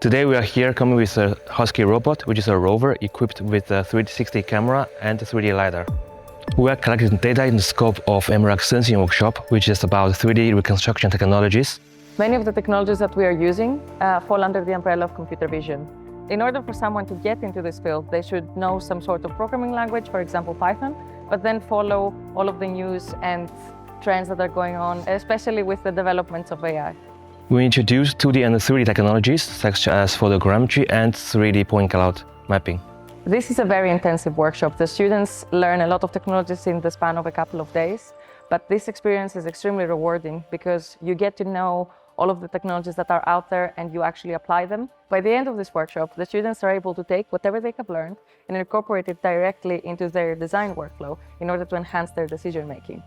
Today we are here coming with a Husky robot, which is a rover equipped with a 360 camera and a 3D LiDAR. We are collecting data in the scope of MRAC sensing workshop, which is about 3D reconstruction technologies. Many of the technologies that we are using fall under the umbrella of computer vision. In order for someone to get into this field, they should know some sort of programming language, for example Python, but then follow all of the news and trends that are going on, especially with the developments of AI. We introduce 2D and 3D technologies such as photogrammetry and 3D point cloud mapping. This is a very intensive workshop. The students learn a lot of technologies in the span of a couple of days, but this experience is extremely rewarding because you get to know all of the technologies that are out there and you actually apply them. By the end of this workshop, the students are able to take whatever they have learned and incorporate it directly into their design workflow in order to enhance their decision making.